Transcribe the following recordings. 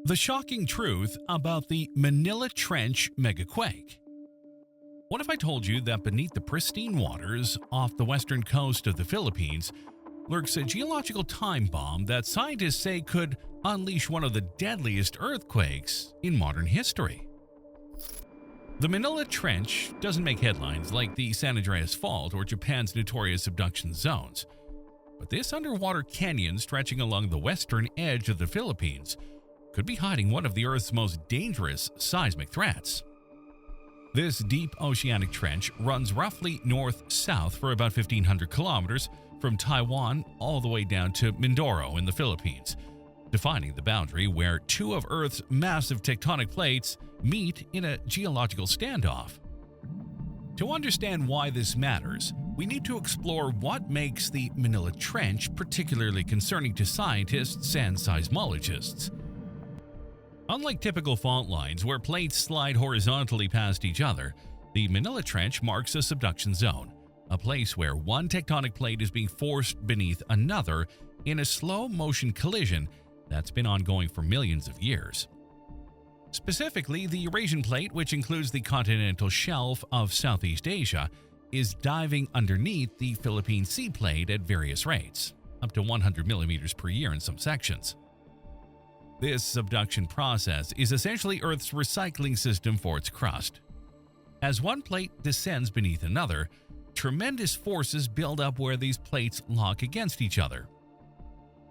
The shocking truth about the Manila Trench megaquake. What if I told you that beneath the pristine waters off the western coast of the Philippines lurks a geological time bomb that scientists say could unleash one of the deadliest earthquakes in modern history? The Manila Trench doesn't make headlines like the San Andreas Fault or Japan's notorious subduction zones, but this underwater canyon stretching along the western edge of the Philippines could be hiding one of the Earth's most dangerous seismic threats. This deep oceanic trench runs roughly north-south for about 1,500 kilometers from Taiwan all the way down to Mindoro in the Philippines, defining the boundary where two of Earth's massive tectonic plates meet in a geological standoff. To understand why this matters, we need to explore what makes the Manila Trench particularly concerning to scientists and seismologists. Unlike typical fault lines where plates slide horizontally past each other, the Manila Trench marks a subduction zone, a place where one tectonic plate is being forced beneath another in a slow-motion collision that's been ongoing for millions of years. Specifically, the Eurasian plate, which includes the continental shelf of Southeast Asia, is diving underneath the Philippine Sea Plate at various rates, up to 100 millimeters per year in some sections. This subduction process is essentially Earth's recycling system for its crust. As one plate descends beneath another, tremendous forces build up where these plates lock against each other.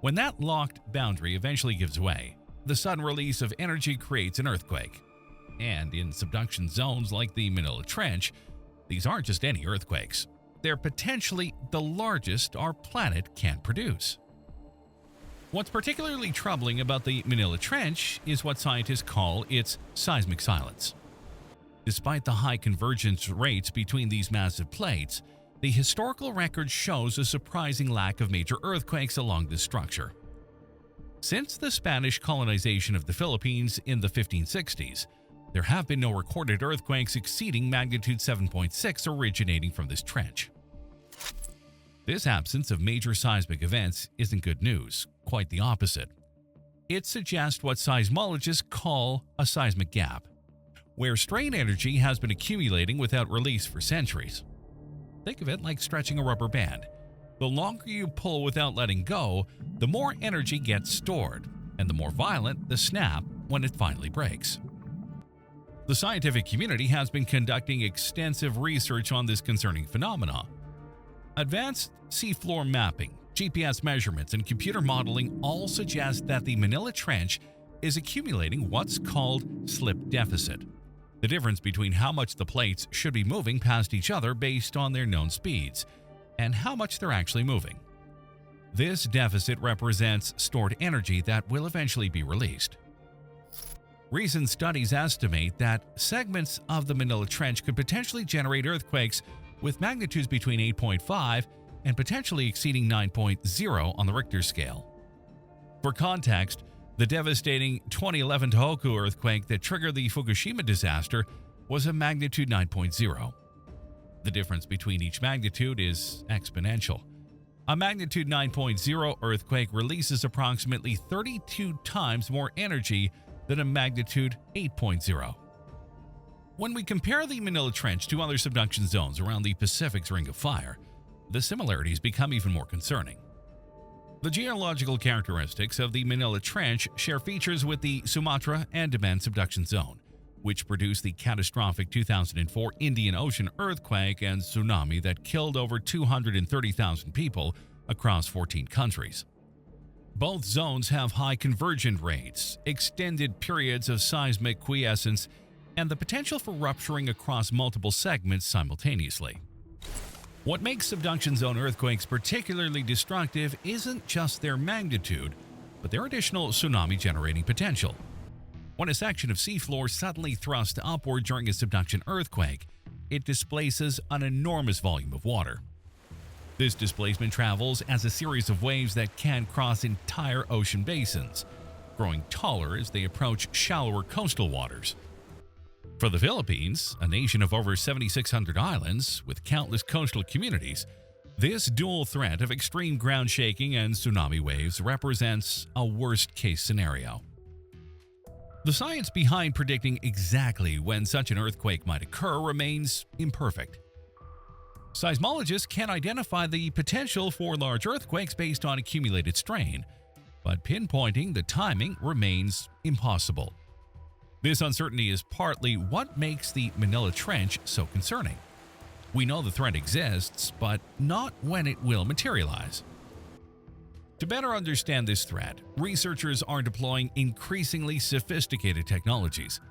When that locked boundary eventually gives way, the sudden release of energy creates an earthquake. And in subduction zones like the Manila Trench, these aren't just any earthquakes. They're potentially the largest our planet can produce. What's particularly troubling about the Manila Trench is what scientists call its seismic silence. Despite the high convergence rates between these massive plates, the historical record shows a surprising lack of major earthquakes along this structure. Since the Spanish colonization of the Philippines in the 1560s, there have been no recorded earthquakes exceeding magnitude 7.6 originating from this trench. This absence of major seismic events isn't good news, quite the opposite. It suggests what seismologists call a seismic gap, where strain energy has been accumulating without release for centuries. Think of it like stretching a rubber band. The longer you pull without letting go, the more energy gets stored, and the more violent the snap when it finally breaks. The scientific community has been conducting extensive research on this concerning phenomenon. Advanced seafloor mapping, GPS measurements, and computer modeling all suggest that the Manila Trench is accumulating what's called slip deficit, the difference between how much the plates should be moving past each other based on their known speeds, and how much they're actually moving. This deficit represents stored energy that will eventually be released. Recent studies estimate that segments of the Manila Trench could potentially generate earthquakes with magnitudes between 8.5 and potentially exceeding 9.0 on the Richter scale. For context, the devastating 2011 Tohoku earthquake that triggered the Fukushima disaster was a magnitude 9.0. The difference between each magnitude is exponential. A magnitude 9.0 earthquake releases approximately 32 times more energy than a magnitude 8.0. When we compare the Manila Trench to other subduction zones around the Pacific's Ring of Fire, the similarities become even more concerning. The geological characteristics of the Manila Trench share features with the Sumatra Andaman subduction zone, which produced the catastrophic 2004 Indian Ocean earthquake and tsunami that killed over 230,000 people across 14 countries. Both zones have high convergent rates, extended periods of seismic quiescence, and the potential for rupturing across multiple segments simultaneously. What makes subduction zone earthquakes particularly destructive isn't just their magnitude, but their additional tsunami-generating potential. When a section of seafloor suddenly thrusts upward during a subduction earthquake, it displaces an enormous volume of water. This displacement travels as a series of waves that can cross entire ocean basins, growing taller as they approach shallower coastal waters. For the Philippines, a nation of over 7,600 islands with countless coastal communities, this dual threat of extreme ground shaking and tsunami waves represents a worst-case scenario. The science behind predicting exactly when such an earthquake might occur remains imperfect. Seismologists can identify the potential for large earthquakes based on accumulated strain, but pinpointing the timing remains impossible. This uncertainty is partly what makes the Manila Trench so concerning. We know the threat exists, but not when it will materialize. To better understand this threat, researchers are deploying increasingly sophisticated technologies.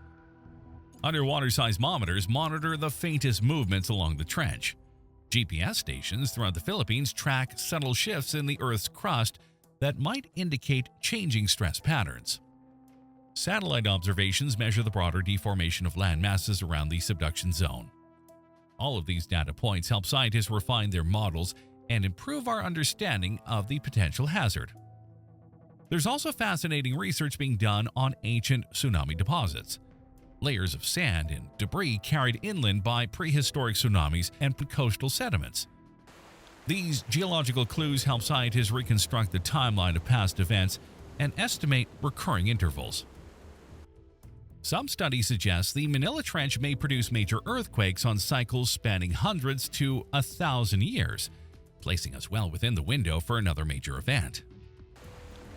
Underwater seismometers monitor the faintest movements along the trench. GPS stations throughout the Philippines track subtle shifts in the Earth's crust that might indicate changing stress patterns. Satellite observations measure the broader deformation of land masses around the subduction zone. All of these data points help scientists refine their models and improve our understanding of the potential hazard. There's also fascinating research being done on ancient tsunami deposits, layers of sand and debris carried inland by prehistoric tsunamis and coastal sediments. These geological clues help scientists reconstruct the timeline of past events and estimate recurring intervals. Some studies suggest the Manila Trench may produce major earthquakes on cycles spanning hundreds to 1,000 years, placing us well within the window for another major event.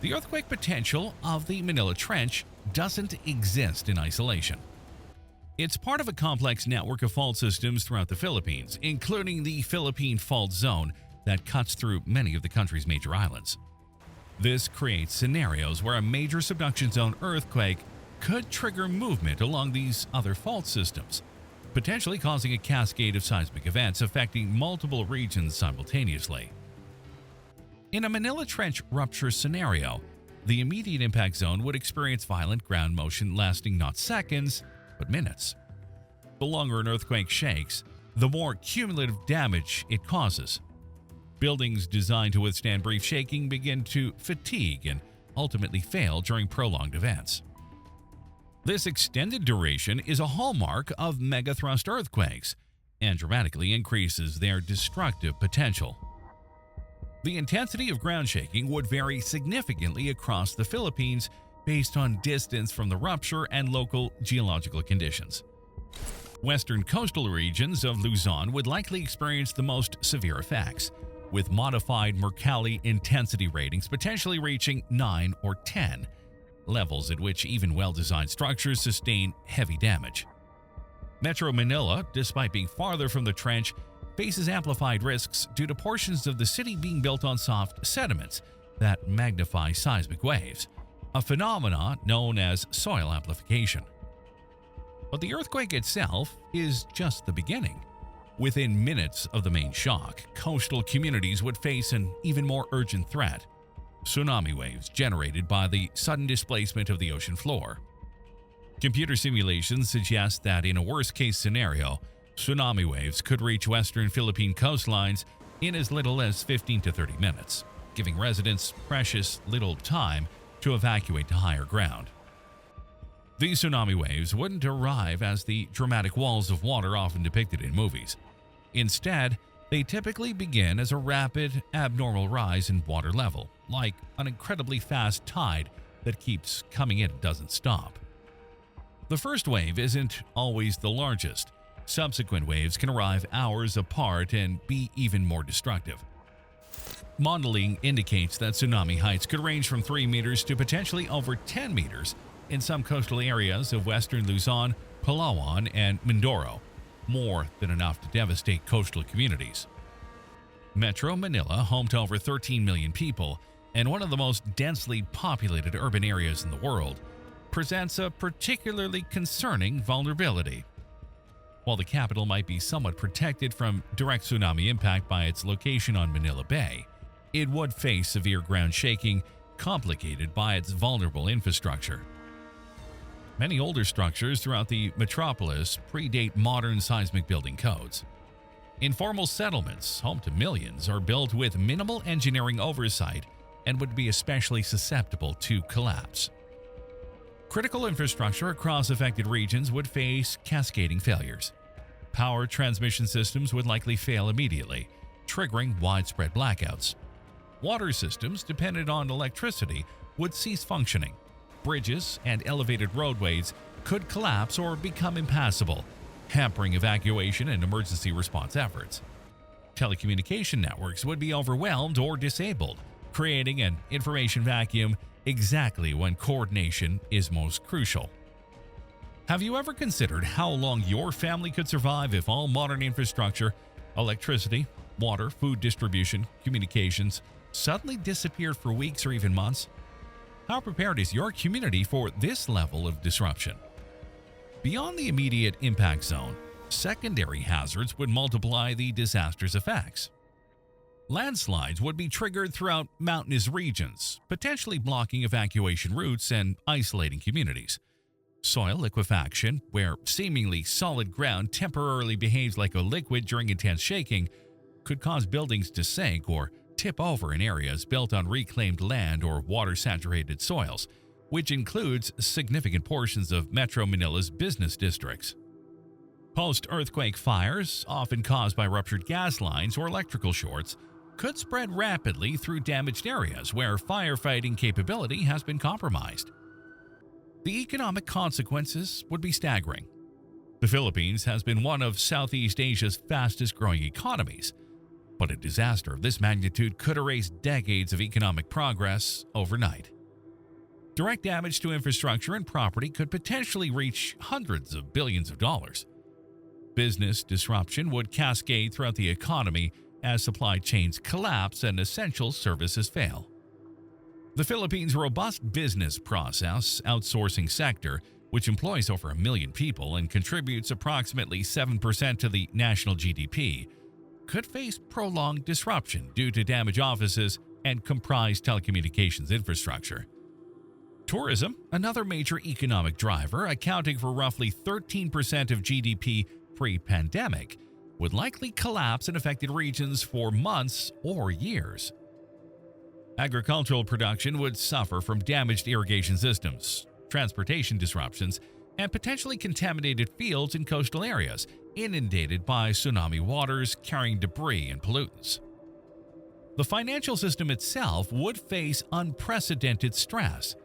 The earthquake potential of the Manila Trench doesn't exist in isolation. It's part of a complex network of fault systems throughout the Philippines, including the Philippine Fault Zone that cuts through many of the country's major islands. This creates scenarios where a major subduction zone earthquake could trigger movement along these other fault systems, potentially causing a cascade of seismic events affecting multiple regions simultaneously. In a Manila Trench rupture scenario, the immediate impact zone would experience violent ground motion lasting not seconds, but minutes. The longer an earthquake shakes, the more cumulative damage it causes. Buildings designed to withstand brief shaking begin to fatigue and ultimately fail during prolonged events. This extended duration is a hallmark of megathrust earthquakes and dramatically increases their destructive potential. The intensity of ground shaking would vary significantly across the Philippines based on distance from the rupture and local geological conditions. Western coastal regions of Luzon would likely experience the most severe effects, with modified Mercalli intensity ratings potentially reaching 9 or 10, levels at which even well-designed structures sustain heavy damage. Metro Manila, despite being farther from the trench, faces amplified risks due to portions of the city being built on soft sediments that magnify seismic waves, a phenomenon known as soil amplification. But the earthquake itself is just the beginning. Within minutes of the main shock, coastal communities would face an even more urgent threat: tsunami waves generated by the sudden displacement of the ocean floor. Computer simulations suggest that in a worst-case scenario, tsunami waves could reach western Philippine coastlines in as little as 15 to 30 minutes, giving residents precious little time to evacuate to higher ground. These tsunami waves wouldn't arrive as the dramatic walls of water often depicted in movies. Instead, they typically begin as a rapid, abnormal rise in water level, like an incredibly fast tide that keeps coming in and doesn't stop. The first wave isn't always the largest. Subsequent waves can arrive hours apart and be even more destructive. Modeling indicates that tsunami heights could range from 3 meters to potentially over 10 meters in some coastal areas of western Luzon, Palawan, and Mindoro, more than enough to devastate coastal communities. Metro Manila, home to over 13 million people and one of the most densely populated urban areas in the world, presents a particularly concerning vulnerability. While the capital might be somewhat protected from direct tsunami impact by its location on Manila Bay, it would face severe ground shaking complicated by its vulnerable infrastructure. Many older structures throughout the metropolis predate modern seismic building codes. Informal settlements, home to millions, are built with minimal engineering oversight and would be especially susceptible to collapse. Critical infrastructure across affected regions would face cascading failures. Power transmission systems would likely fail immediately, triggering widespread blackouts. Water systems dependent on electricity would cease functioning, bridges, and elevated roadways could collapse or become impassable, hampering evacuation and emergency response efforts. Telecommunication networks would be overwhelmed or disabled, creating an information vacuum exactly when coordination is most crucial. Have you ever considered how long your family could survive if all modern infrastructure, electricity, water, food distribution, communications, suddenly disappeared for weeks or even months? How prepared is your community for this level of disruption? Beyond the immediate impact zone, secondary hazards would multiply the disaster's effects. Landslides would be triggered throughout mountainous regions, potentially blocking evacuation routes and isolating communities. Soil liquefaction, where seemingly solid ground temporarily behaves like a liquid during intense shaking, could cause buildings to sink or tip over in areas built on reclaimed land or water-saturated soils, which includes significant portions of Metro Manila's business districts. Post-earthquake fires, often caused by ruptured gas lines or electrical shorts, could spread rapidly through damaged areas where firefighting capability has been compromised. The economic consequences would be staggering. The Philippines has been one of Southeast Asia's fastest-growing economies, but a disaster of this magnitude could erase decades of economic progress overnight. Direct damage to infrastructure and property could potentially reach hundreds of billions of dollars. Business disruption would cascade throughout the economy as supply chains collapse and essential services fail. The Philippines' robust business process outsourcing sector, which employs over 1 million people and contributes approximately 7% to the national GDP, could face prolonged disruption due to damaged offices and compromised telecommunications infrastructure. Tourism, another major economic driver accounting for roughly 13% of GDP pre-pandemic, would likely collapse in affected regions for months or years. Agricultural production would suffer from damaged irrigation systems, transportation disruptions, and potentially contaminated fields in coastal areas, inundated by tsunami waters carrying debris and pollutants. The financial system itself would face unprecedented stress.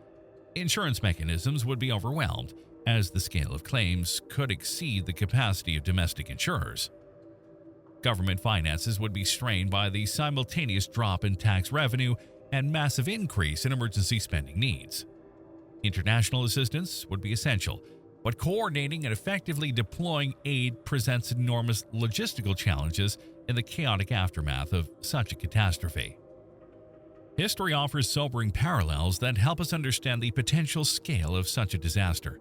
Insurance mechanisms would be overwhelmed, as the scale of claims could exceed the capacity of domestic insurers. Government finances would be strained by the simultaneous drop in tax revenue and massive increase in emergency spending needs. International assistance would be essential, but coordinating and effectively deploying aid presents enormous logistical challenges in the chaotic aftermath of such a catastrophe. History offers sobering parallels that help us understand the potential scale of such a disaster.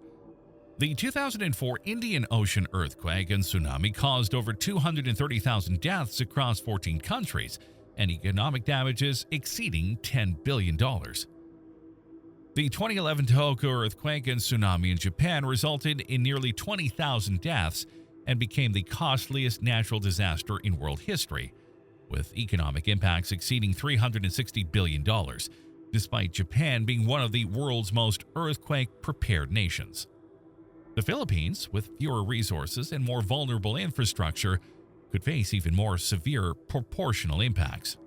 The 2004 Indian Ocean earthquake and tsunami caused over 230,000 deaths across 14 countries and economic damages exceeding $10 billion. The 2011 Tohoku earthquake and tsunami in Japan resulted in nearly 20,000 deaths and became the costliest natural disaster in world history, with economic impacts exceeding $360 billion, despite Japan being one of the world's most earthquake-prepared nations. The Philippines, with fewer resources and more vulnerable infrastructure, could face even more severe proportional impacts.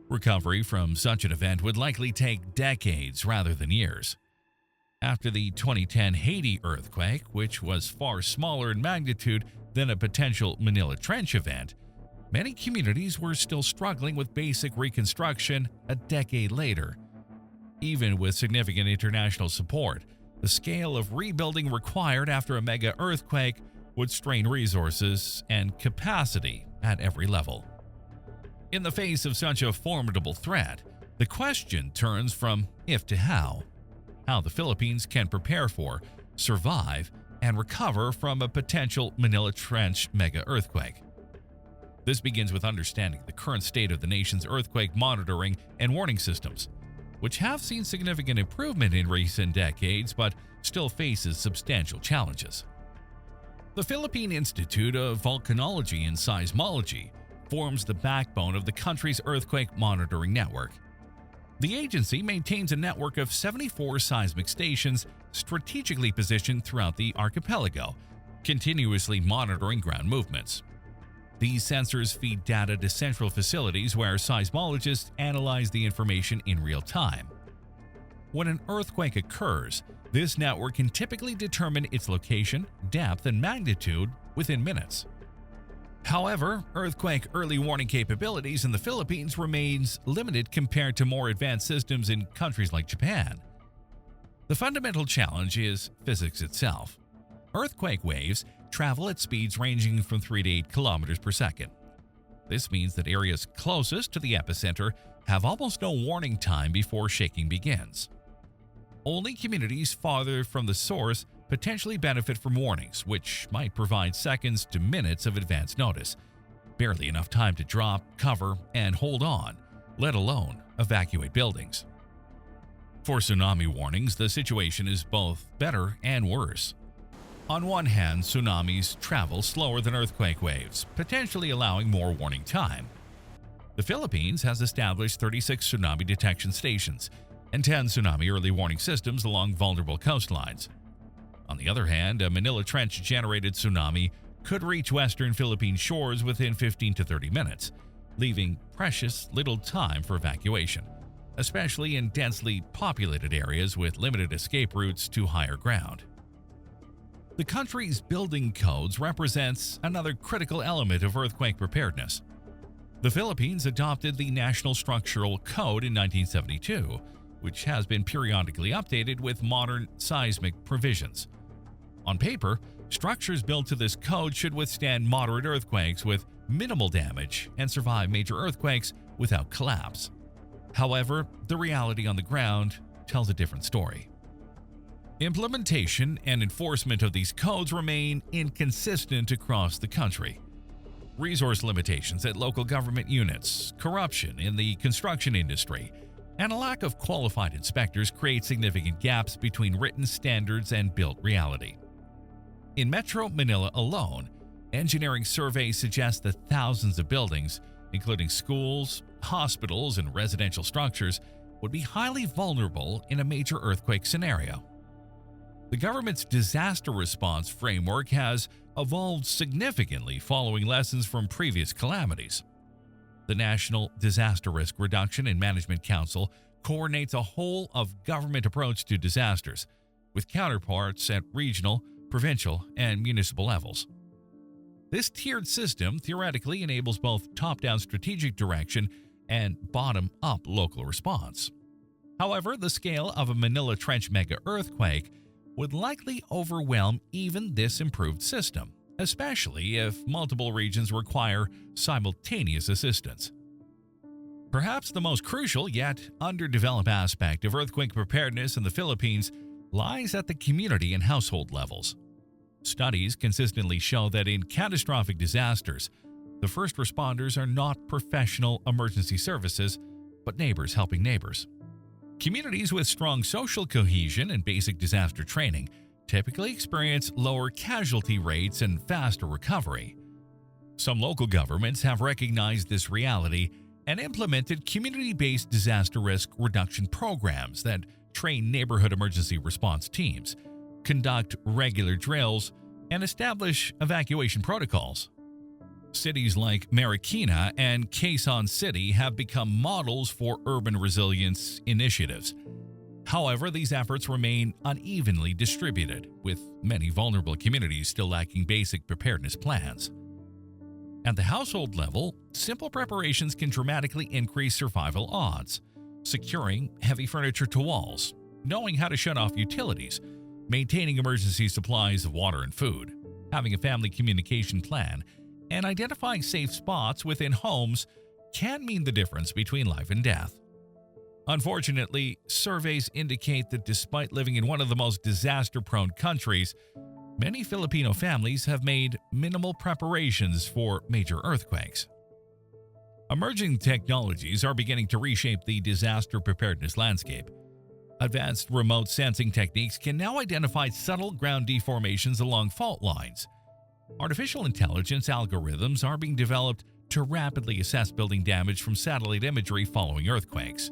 Recovery from such an event would likely take decades rather than years. After the 2010 Haiti earthquake, which was far smaller in magnitude than a potential Manila Trench event, many communities were still struggling with basic reconstruction a decade later. Even with significant international support, the scale of rebuilding required after a mega earthquake would strain resources and capacity at every level. In the face of such a formidable threat, the question turns from if to how the Philippines can prepare for, survive, and recover from a potential Manila Trench mega earthquake. This begins with understanding the current state of the nation's earthquake monitoring and warning systems, which have seen significant improvement in recent decades but still faces substantial challenges. The Philippine Institute of Volcanology and Seismology forms the backbone of the country's earthquake monitoring network. The agency maintains a network of 74 seismic stations strategically positioned throughout the archipelago, continuously monitoring ground movements. These sensors feed data to central facilities where seismologists analyze the information in real time. When an earthquake occurs, this network can typically determine its location, depth, and magnitude within minutes. However, earthquake early warning capabilities in the Philippines remains limited compared to more advanced systems in countries like Japan. The fundamental challenge is physics itself. Earthquake waves travel at speeds ranging from 3 to 8 kilometers per second. This means that areas closest to the epicenter have almost no warning time before shaking begins. Only communities farther from the source potentially benefit from warnings, which might provide seconds to minutes of advance notice, barely enough time to drop, cover, and hold on, let alone evacuate buildings. For tsunami warnings, the situation is both better and worse. On one hand, tsunamis travel slower than earthquake waves, potentially allowing more warning time. The Philippines has established 36 tsunami detection stations and 10 tsunami early warning systems along vulnerable coastlines. On the other hand, a Manila Trench-generated tsunami could reach western Philippine shores within 15 to 30 minutes, leaving precious little time for evacuation, especially in densely populated areas with limited escape routes to higher ground. The country's building codes represents another critical element of earthquake preparedness. The Philippines adopted the National Structural Code in 1972, which has been periodically updated with modern seismic provisions. On paper, structures built to this code should withstand moderate earthquakes with minimal damage and survive major earthquakes without collapse. However, the reality on the ground tells a different story. Implementation and enforcement of these codes remain inconsistent across the country. Resource limitations at local government units, corruption in the construction industry, and a lack of qualified inspectors create significant gaps between written standards and built reality. In Metro Manila alone, engineering surveys suggest that thousands of buildings, including schools, hospitals, and residential structures, would be highly vulnerable in a major earthquake scenario. The government's disaster response framework has evolved significantly following lessons from previous calamities. The National Disaster Risk Reduction and Management Council coordinates a whole-of-government approach to disasters, with counterparts at regional, provincial, and municipal levels. This tiered system theoretically enables both top-down strategic direction and bottom-up local response. However, the scale of a Manila Trench mega-earthquake would likely overwhelm even this improved system, especially if multiple regions require simultaneous assistance. Perhaps the most crucial yet underdeveloped aspect of earthquake preparedness in the Philippines lies at the community and household levels. Studies consistently show that in catastrophic disasters, the first responders are not professional emergency services, but neighbors helping neighbors. Communities with strong social cohesion and basic disaster training typically experience lower casualty rates and faster recovery. Some local governments have recognized this reality and implemented community-based disaster risk reduction programs that train neighborhood emergency response teams, conduct regular drills, and establish evacuation protocols. Cities like Marikina and Quezon City have become models for urban resilience initiatives. However, these efforts remain unevenly distributed, with many vulnerable communities still lacking basic preparedness plans. At the household level, simple preparations can dramatically increase survival odds. Securing heavy furniture to walls, knowing how to shut off utilities, maintaining emergency supplies of water and food, having a family communication plan, and identifying safe spots within homes can mean the difference between life and death. Unfortunately, surveys indicate that despite living in one of the most disaster-prone countries, many Filipino families have made minimal preparations for major earthquakes. Emerging technologies are beginning to reshape the disaster preparedness landscape. Advanced remote sensing techniques can now identify subtle ground deformations along fault lines. Artificial intelligence algorithms are being developed to rapidly assess building damage from satellite imagery following earthquakes.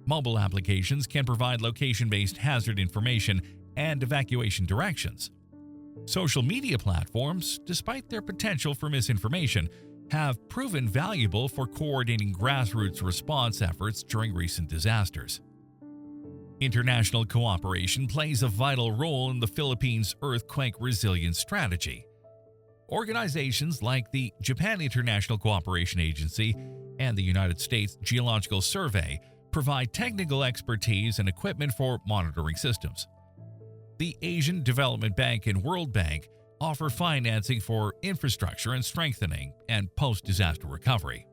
Mobile applications can provide location-based hazard information and evacuation directions. Social media platforms, despite their potential for misinformation, have proven valuable for coordinating grassroots response efforts during recent disasters. International cooperation plays a vital role in the Philippines' earthquake resilience strategy. Organizations like the Japan International Cooperation Agency and the United States Geological Survey provide technical expertise and equipment for monitoring systems. The Asian Development Bank and World Bank offer financing for infrastructure and strengthening and post-disaster recovery.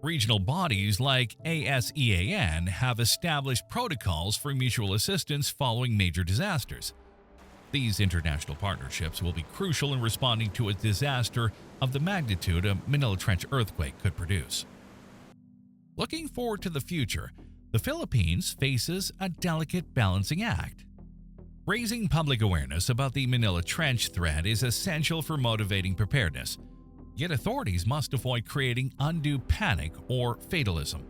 Regional bodies like ASEAN have established protocols for mutual assistance following major disasters. These international partnerships will be crucial in responding to a disaster of the magnitude a Manila Trench earthquake could produce. Looking forward to the future, the Philippines faces a delicate balancing act. Raising public awareness about the Manila Trench threat is essential for motivating preparedness, yet authorities must avoid creating undue panic or fatalism.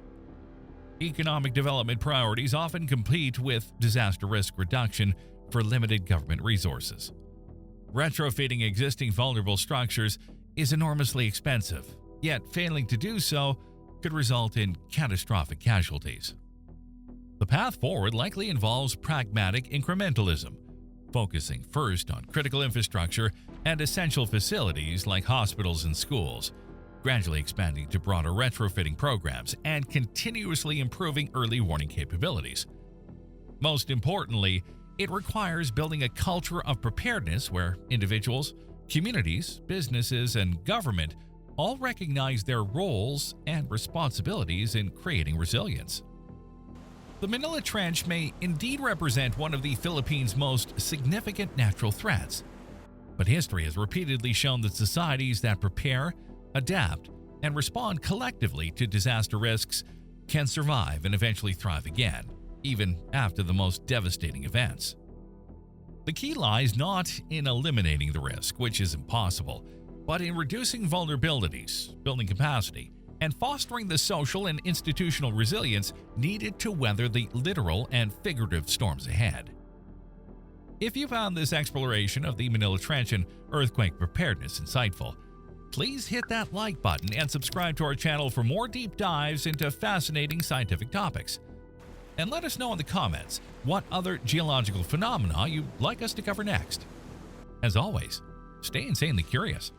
Economic development priorities often compete with disaster risk reduction for limited government resources. Retrofitting existing vulnerable structures is enormously expensive, yet failing to do so could result in catastrophic casualties. The path forward likely involves pragmatic incrementalism, focusing first on critical infrastructure and essential facilities like hospitals and schools, gradually expanding to broader retrofitting programs and continuously improving early warning capabilities. Most importantly, it requires building a culture of preparedness where individuals, communities, businesses, and government all recognize their roles and responsibilities in creating resilience. The Manila Trench may indeed represent one of the Philippines' most significant natural threats, but history has repeatedly shown that societies that prepare, adapt, and respond collectively to disaster risks can survive and eventually thrive again, even after the most devastating events. The key lies not in eliminating the risk, which is impossible, but in reducing vulnerabilities, building capacity, and fostering the social and institutional resilience needed to weather the literal and figurative storms ahead. If you found this exploration of the Manila Trench and earthquake preparedness insightful, please hit that like button and subscribe to our channel for more deep dives into fascinating scientific topics. And let us know in the comments what other geological phenomena you'd like us to cover next. As always, stay insanely curious.